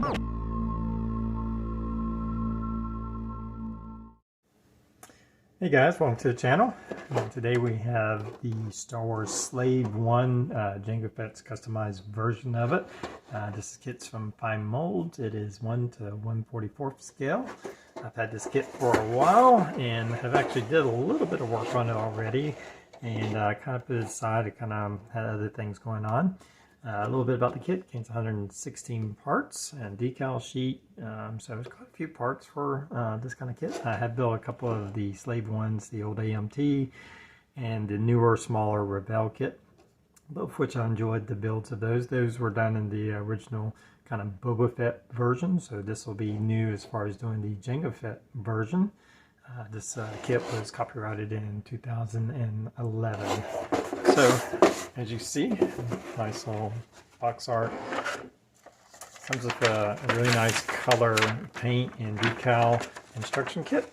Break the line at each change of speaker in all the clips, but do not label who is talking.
Hey guys, welcome to the channel. Today we have the Star Wars Slave 1 Jango Fett's customized version of it. This kit's from FineMolds. It is 1 to 1/44 scale. I've had this kit for a while and have actually did a little bit of work on it already, and I kind of put it aside. I kind of had other things going on. A little bit about the kit. It contains 116 parts and decal sheet, so there's quite a few parts for this kind of kit. I have built a couple of the Slave ones, the old AMT and the newer, smaller Rebel kit, both of which I enjoyed the builds of those. Those were done in the original kind of Boba Fett version, so this will be new as far as doing the Jango Fett version. This kit was copyrighted in 2011. So, as you see, nice little box art. Comes with a really nice color paint and decal instruction kit.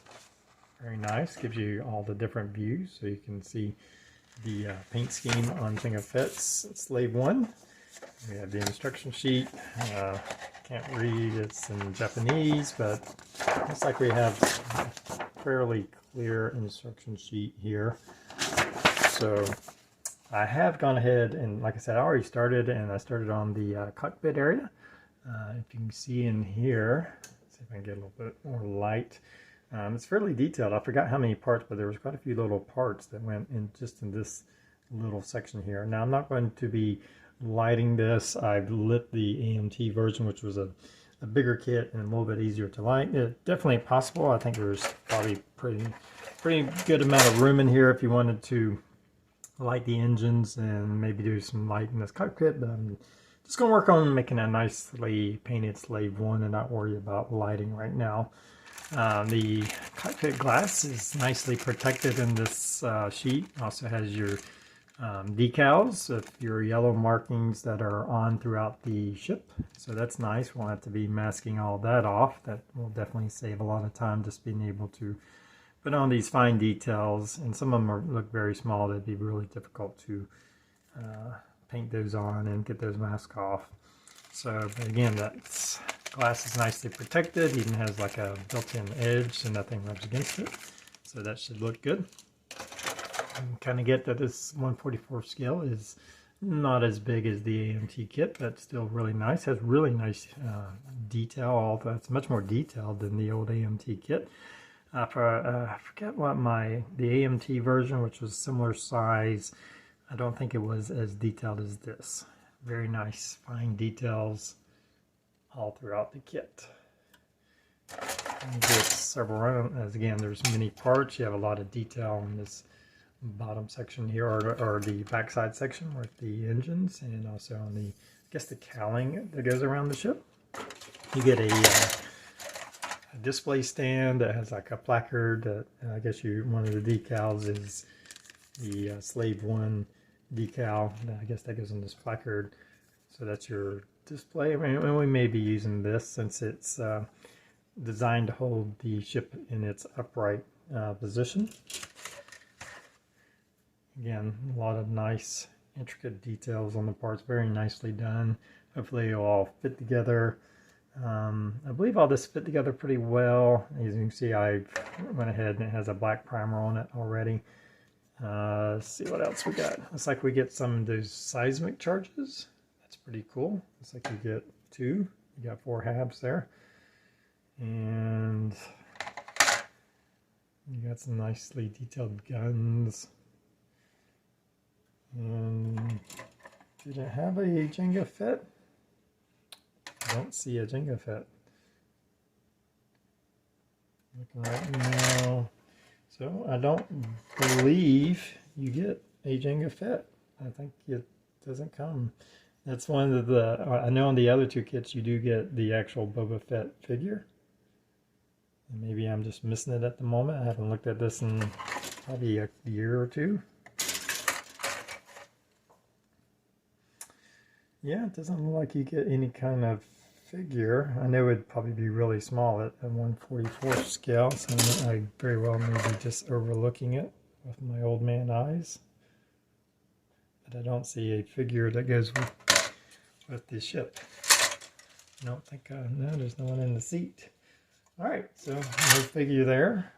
Very nice. Gives you all the different views so you can see the paint scheme on Jango Fett's Slave 1. We have the instruction sheet. Can't read, it's in Japanese, but looks like we have a fairly clear instruction sheet here. So I have gone ahead and, like I said, I already started, and I started on the cockpit area. If you can see in here, let's see if I can get a little bit more light. It's fairly detailed. I forgot how many parts, but there was quite a few little parts that went in just in this little section here. Now, I'm not going to be lighting this. I've lit the AMT version, which was a bigger kit and a little bit easier to light. It's definitely possible. I think there's probably pretty good amount of room in here if you wanted to light the engines and maybe do some light in this cockpit, but I'm just going to work on making a nicely painted Slave 1 and not worry about lighting right now. The cockpit glass is nicely protected in this sheet. Also has your decals of your yellow markings that are on throughout the ship, so that's nice. Won't have to be masking all that off. That will definitely save a lot of time, just being able to put on these fine details, and some of them look very small. That'd be really difficult to paint those on and get those masks off. So, but again, that glass is nicely protected. Even has like a built-in edge, so nothing rubs against it. So that should look good. You kind of get that this 1/44 scale is not as big as the AMT kit, but still really nice. Has really nice detail. All that's much more detailed than the old AMT kit. I forget what the AMT version, which was similar size, I don't think it was as detailed as this. Very nice, fine details all throughout the kit. You get several, as again, there's many parts. You have a lot of detail in this bottom section here, or the backside section with the engines, and also on the, I guess, the cowling that goes around the ship. You get a display stand that has like a placard that I guess one of the decals is the Slave 1 decal. I guess that goes on this placard, so that's your display. I mean, we may be using this since it's designed to hold the ship in its upright position. Again, a lot of nice intricate details on the parts, very nicely done. Hopefully it'll all fit together. I believe all this fit together pretty well. As you can see, I went ahead and it has a black primer on it already. Let's see what else we got. Looks like we get some of those seismic charges. That's pretty cool. Looks like you get 2. You got 4 halves there. And you got some nicely detailed guns. And did it have a Jango Fett? I don't see a Jango Fett. Looking right now. So I don't believe you get a Jango Fett. I think it doesn't come. That's one of the, I know on the other 2 kits you do get the actual Boba Fett figure. And maybe I'm just missing it at the moment. I haven't looked at this in probably a year or 2. Yeah, it doesn't look like you get any kind of figure. I know it'd probably be really small at a 1/44 scale, so I very well may be just overlooking it with my old man eyes. But I don't see a figure that goes with the ship. I don't think, no, there's no one in the seat. All right, so no figure there.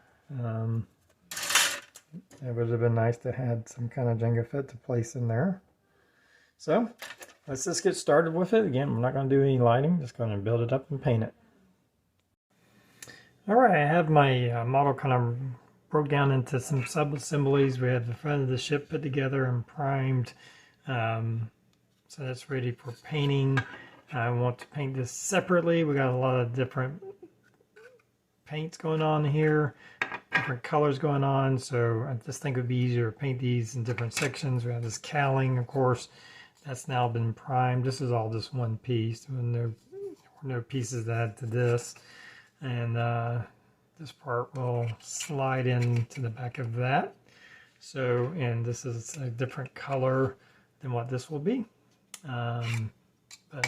It would have been nice to have some kind of Jenga fit to place in there. So let's just get started with it. Again, I'm not going to do any lighting, just going to build it up and paint it. All right, I have my model kind of broke down into some sub-assemblies. We have the front of the ship put together and primed. So that's ready for painting. I want to paint this separately. We got a lot of different paints going on here, different colors going on, so I just think it would be easier to paint these in different sections. We have this cowling, of course, that's now been primed. This is all just one piece. There were no pieces to add to this, and this part will slide into the back of that. So, and this is a different color than what this will be. But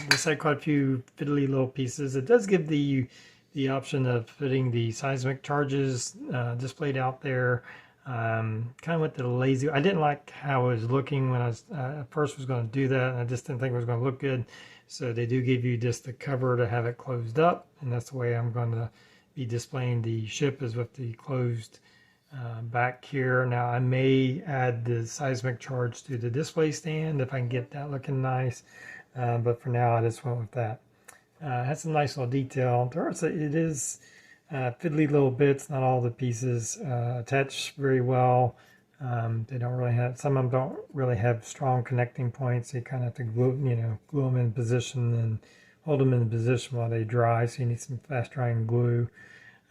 this had quite a few fiddly little pieces. It does give the option of putting the seismic charges displayed out there. Kind of with the lazy. I didn't like how it was looking when I was, at first was going to do that, and I just didn't think it was going to look good. So they do give you just the cover to have it closed up, and that's the way I'm going to be displaying the ship, is with the closed back here. Now I may add the seismic charge to the display stand if I can get that looking nice, but for now I just went with that. It has some nice little detail. It is fiddly little bits. Not all the pieces attach very well. They don't really have, some of them don't really have strong connecting points. You kind of have to glue them in position and hold them in position while they dry. So you need some fast drying glue.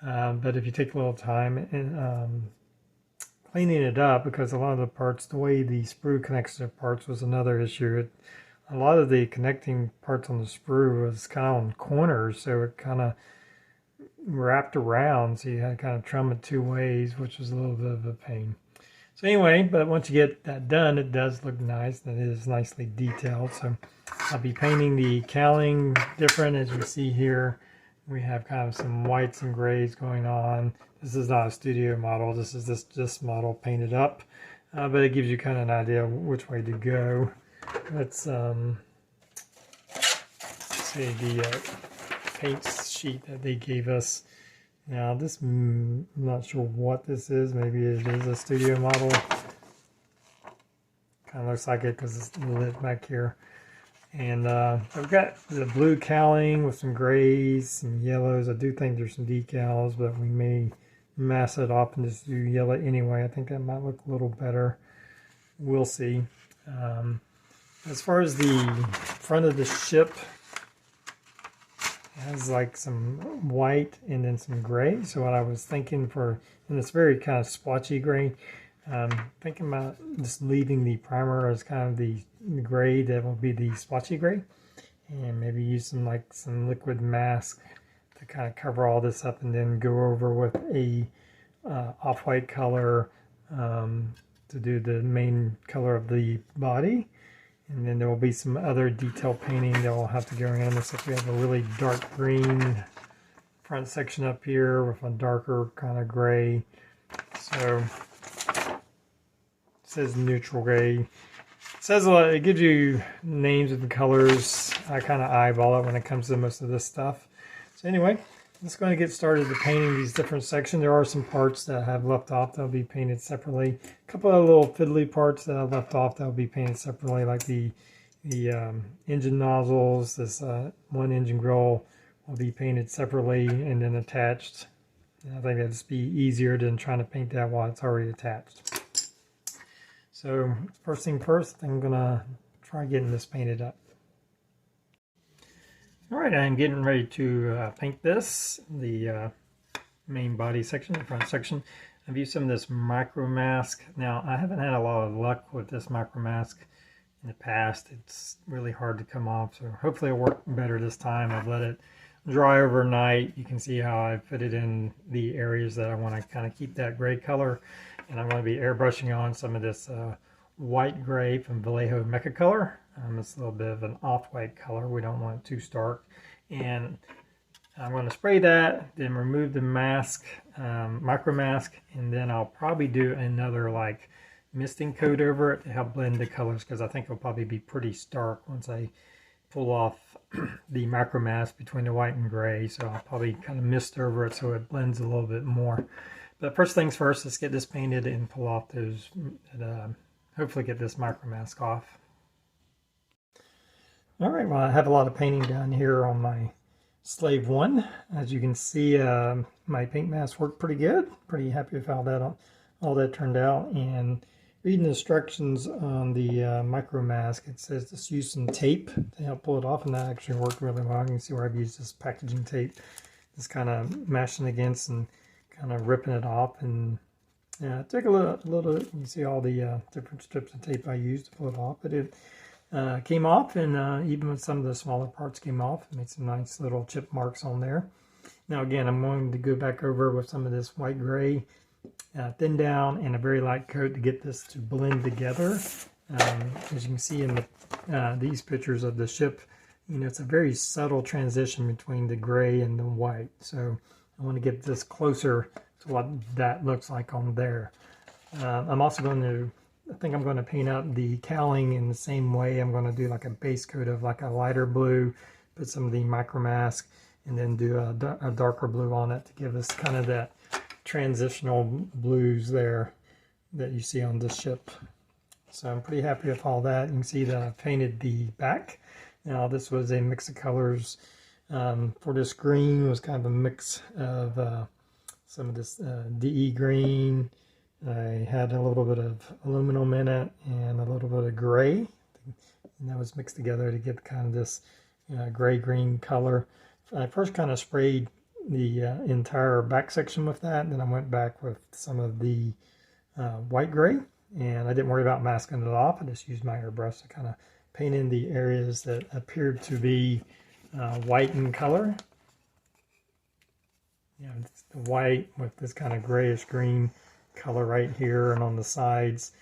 But if you take a little time and cleaning it up, because a lot of the parts, the way the sprue connects to the parts was another issue. A lot of the connecting parts on the sprue was kind of on corners, so it kind of wrapped around, so you had to kind of trim it two ways, which was a little bit of a pain. So anyway, but once you get that done, it does look nice, and it is nicely detailed. So I'll be painting the cowling different, as you see here. We have kind of some whites and grays going on. This is not a studio model. This is this model painted up, but it gives you kind of an idea of which way to go. Let's see the paint sheet that they gave us. Now this, I'm not sure what this is. Maybe it is a studio model. Kind of looks like it because it's lit back here. And I've got the blue cowling with some grays, some yellows. I do think there's some decals, but we may mask it off and just do yellow anyway. I think that might look a little better. We'll see. As far as the front of the ship, it has like some white and then some gray. So what I was thinking for, and it's very kind of splotchy gray, thinking about just leaving the primer as kind of the gray that will be the splotchy gray, and maybe use some liquid mask to kind of cover all this up, and then go over with a off-white color to do the main color of the body. And then there will be some other detail painting that will have to go around this. If we have a really dark green front section up here with a darker kind of gray. So it says neutral gray. It says a lot. It gives you names of the colors. I kind of eyeball it when it comes to most of this stuff. So anyway, let's go and get started with painting these different sections. There are some parts that I have left off that will be painted separately. A couple of little fiddly parts that I left off that will be painted separately, like the engine nozzles. This one engine grill will be painted separately and then attached. And I think that'd just be easier than trying to paint that while it's already attached. So first thing first, I'm gonna try getting this painted up. All right, I'm getting ready to paint this, the main body section, the front section. I've used some of this micro mask. Now, I haven't had a lot of luck with this micro mask in the past. It's really hard to come off, so hopefully it'll work better this time. I've let it dry overnight. You can see how I put it in the areas that I want to kind of keep that gray color. And I'm going to be airbrushing on some of this white gray from Vallejo Mecha Color. It's a little bit of an off-white color. We don't want it too stark. And I'm going to spray that, then remove the mask, micro mask, and then I'll probably do another like misting coat over it to help blend the colors, because I think it'll probably be pretty stark once I pull off the micro mask between the white and gray, so I'll probably kind of mist over it so it blends a little bit more. But first things first, let's get this painted and pull off those, hopefully get this micro mask off. All right, well, I have a lot of painting done here on my Slave 1. As you can see, my paint mask worked pretty good. Pretty happy with how all that turned out. And reading the instructions on the micro mask, it says just use some tape to help pull it off, and that actually worked really well. You can see where I've used this packaging tape, just kind of mashing against and kind of ripping it off. And yeah, it took a little. You can see all the different strips of tape I used to pull it off, but it came off, and even with some of the smaller parts came off, it made some nice little chip marks on there. Now again, I'm going to go back over with some of this white gray, thin down, and a very light coat to get this to blend together. As you can see in these pictures of the ship, you know, it's a very subtle transition between the gray and the white. So I want to get this closer to what that looks like on there. I'm also going to, I think I'm going to paint out the cowling in the same way. I'm going to do like a base coat of like a lighter blue, put some of the micro mask, and then do a darker blue on it to give us kind of that transitional blues there that you see on this ship. So I'm pretty happy with all that. You can see that I painted the back. Now this was a mix of colors. For this green was kind of a mix of some of this DE green. I had a little bit of aluminum in it and a little bit of gray, and that was mixed together to get kind of this gray-green color. I first kind of sprayed the entire back section with that, and then I went back with some of the white gray, and I didn't worry about masking it off. I just used my airbrush to kind of paint in the areas that appeared to be white in color. You know, it's the white with this kind of grayish green color right here and on the sides.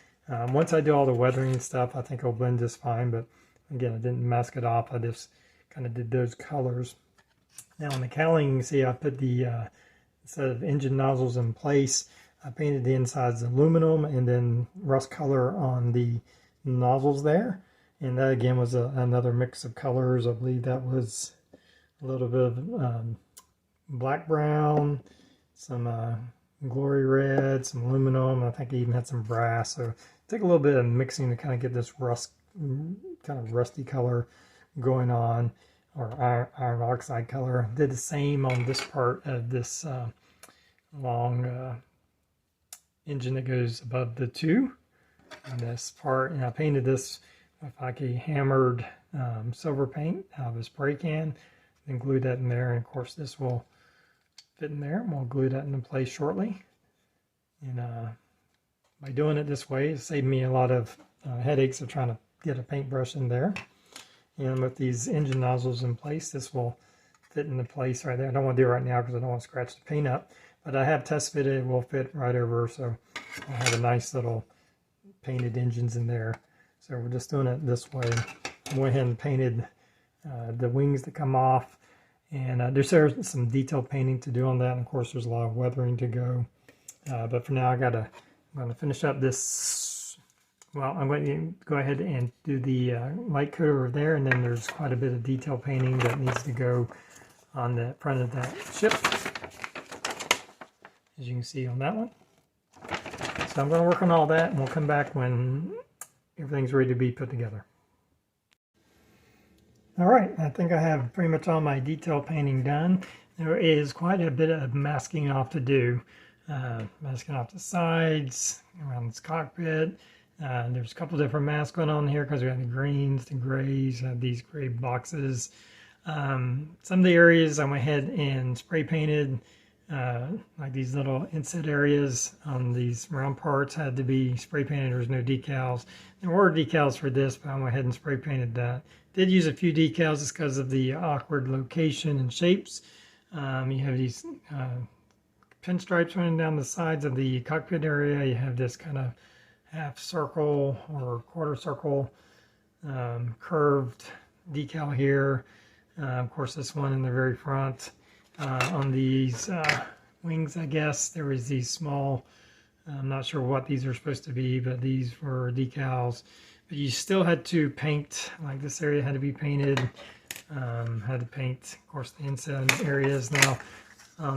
Once I do all the weathering stuff, I think it'll blend just fine, but again, I didn't mask it off. I just kind of did those colors. Now on the cowling, you can see I put the set of engine nozzles in place. I painted the insides aluminum and then rust color on the nozzles there. And that again was another mix of colors. I believe that was a little bit of black brown, some glory red, some aluminum. I think I even had some brass. So it took a little bit of mixing to kind of get this kind of rusty color going on, or iron oxide color. Did the same on this part of this long engine that goes above the 2. And this part, and I painted this with like a hammered silver paint out of a spray can, then glued that in there. And of course this will fit in there, and we'll glue that into place shortly. And by doing it this way, it saved me a lot of headaches of trying to get a paintbrush in there. And with these engine nozzles in place, this will fit into place right there. I don't want to do it right now because I don't want to scratch the paint up, but I have test fitted, it will fit right over, so I'll have a nice little painted engines in there. So we're just doing it this way. I went ahead and painted the wings that come off, and there's some detail painting to do on that, and of course there's a lot of weathering to go. But for now, I'm going to finish up this. Well, I'm going to go ahead and do the light coat over there, and then there's quite a bit of detail painting that needs to go on the front of that ship, as you can see on that one. So I'm going to work on all that, and we'll come back when everything's ready to be put together. All right, I think I have pretty much all my detail painting done. There is quite a bit of masking off to do. Masking off the sides, around this cockpit. There's a couple different masks going on here because we have the greens, the grays, these gray boxes. Some of the areas I went ahead and spray painted, like these little inset areas on these round parts had to be spray painted. There was no decals. There were decals for this, but I went ahead and spray painted that. Did use a few decals just because of the awkward location and shapes. You have these pinstripes running down the sides of the cockpit area. You have this kind of half circle or quarter circle curved decal here. Of course, this one in the very front. On these wings, I guess, there was these small, I'm not sure what these are supposed to be, but these were decals. but you still had to paint, like this area had to be painted. Had to paint, of course, the inside areas. Now,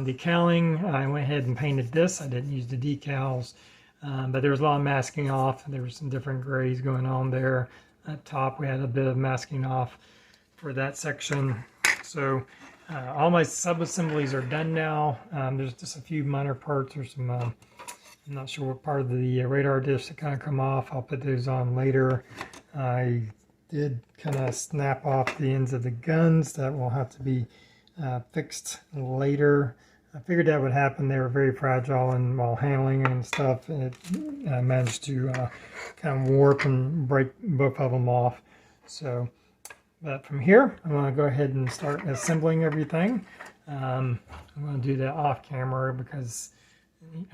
decaling, I went ahead and painted this. I didn't use the decals, but there was a lot of masking off. There was some different grays going on there. At top, we had a bit of masking off for that section. So all my sub-assemblies are done now. There's just a few minor parts. There's some, I'm not sure what part of the radar dish that kind of come off. I'll put those on later. I did kind of snap off the ends of the guns. That will have to be fixed later. I figured that would happen. They were very fragile, and while handling and stuff, it managed to kind of warp and break both of them off. So, but from here, I'm going to go ahead and start assembling everything. I'm going to do that off camera because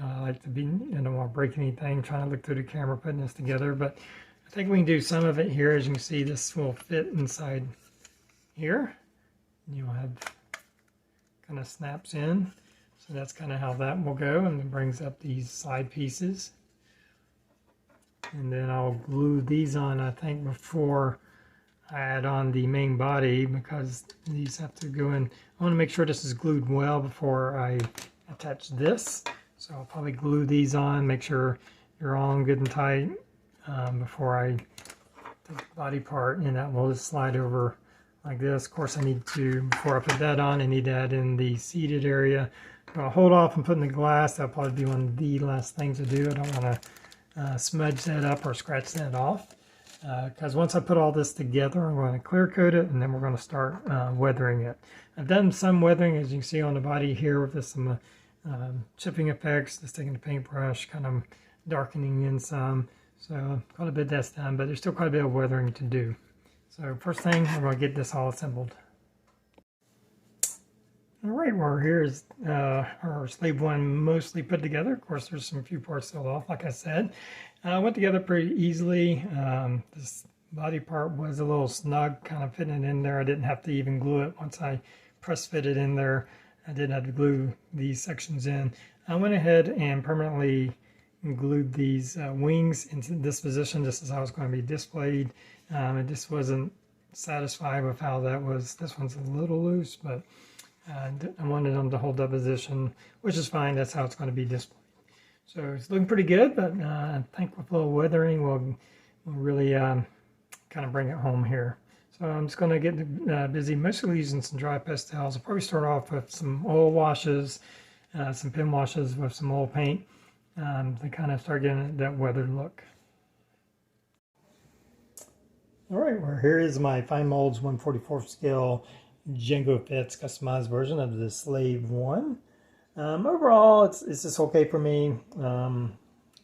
I like to be, I don't want to break anything, trying to look through the camera putting this together. But I think we can do some of it here. As you can see, this will fit inside here. You'll have kind of snaps in. So that's kind of how that will go, and it brings up these side pieces. And then I'll glue these on, I think, before I add on the main body, because these have to go in. I want to make sure this is glued well before I attach this. So I'll probably glue these on, make sure you're on good and tight before I take the body part, and that will just slide over like this. Of course, I need to, before I put that on, I need to add in the seated area. I'll hold off on putting the glass. That'll probably be one of the last things to do. I don't want to smudge that up or scratch that off. Because once I put all this together, I'm going to clear coat it, and then we're going to start weathering it. I've done some weathering, as you can see on the body here, with some chipping effects, just taking the paintbrush, kind of darkening in some. So quite a bit that's done, but there's still quite a bit of weathering to do. So first thing, we're going to get this all assembled. All right, well, here's our Slave 1 mostly put together. Of course, there's some few parts still off, like I said. Went together pretty easily. This body part was a little snug, kind of fitting it in there. I didn't have to even glue it once I press fit it in there. I didn't have to glue these sections in. I went ahead and permanently glued these wings into this position. This is how it's going to be displayed. I just wasn't satisfied with how that was. This one's a little loose, but I wanted them to hold that position, which is fine. That's how it's going to be displayed. So it's looking pretty good, but I think with a little weathering, we'll really kind of bring it home here. So I'm just going to get busy, mostly using some dry pastels. I'll probably start off with some oil washes, some pin washes with some oil paint to kind of start getting that weathered look. All right, well, here is my FineMolds 1/44 scale Django Fits customized version of the Slave 1. Overall, it's just okay for me. For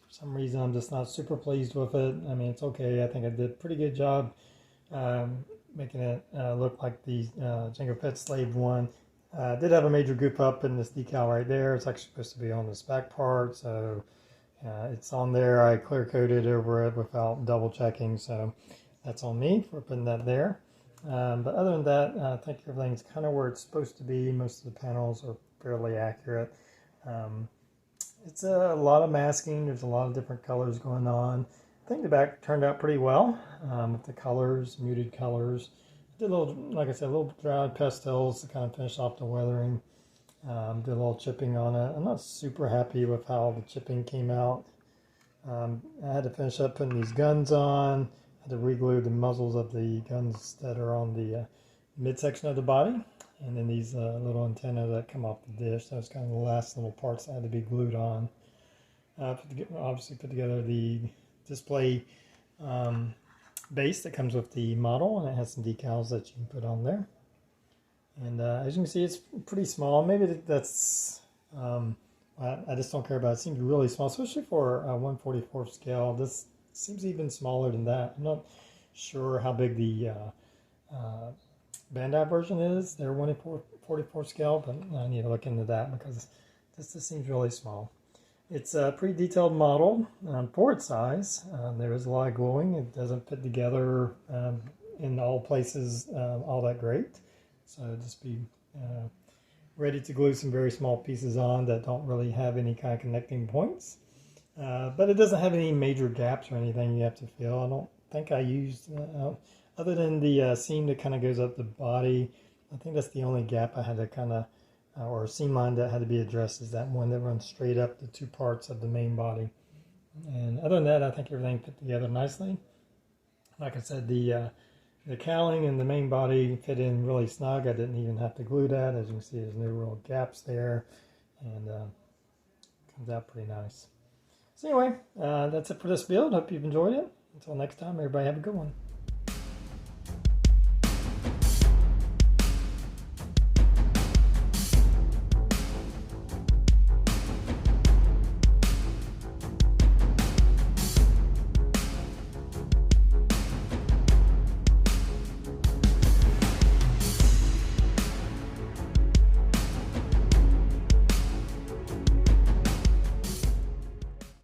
some reason, I'm just not super pleased with it. I mean, it's okay. I think I did a pretty good job making it look like the Django Fits Slave 1. Did have a major goop up in this decal right there. It's actually supposed to be on this back part, so it's on there. I clear coated over it without double checking, so that's on me for putting that there. But other than that, I think everything's kind of where it's supposed to be. Most of the panels are fairly accurate. It's a lot of masking. There's a lot of different colors going on. I think the back turned out pretty well with the colors, muted colors. Did a little, like I said, a little dry pastels to kind of finish off the weathering. Did a little chipping on it. I'm not super happy with how the chipping came out. I had to finish up putting these guns on. I had to re-glue the muzzles of the guns that are on the midsection of the body. And then these little antennas that come off the dish. Those kind of the last little parts that had to be glued on. Obviously put together the display base that comes with the model, and it has some decals that you can put on there. And as you can see, it's pretty small. Maybe that's, I just don't care about it. It seems really small, especially for a 1/44 scale. This seems even smaller than that. I'm not sure how big the Bandai version is. They're 1/44 scale, but I need to look into that because this just seems really small. It's a pretty detailed model for its size. There is a lot of gluing. It doesn't fit together in all places all that great. So just be ready to glue some very small pieces on that don't really have any kind of connecting points. But it doesn't have any major gaps or anything you have to fill. I don't think I used, other than the seam that kind of goes up the body, I think that's the only gap I had to kind of, or seam line that had to be addressed, is that one that runs straight up the two parts of the main body. And other than that, I think everything fit together nicely. Like I said, the cowling and the main body fit in really snug. I didn't even have to glue that. As you can see, there's no real gaps there, and comes out pretty nice. So anyway, that's it for this build. Hope you've enjoyed it. Until next time, everybody have a good one.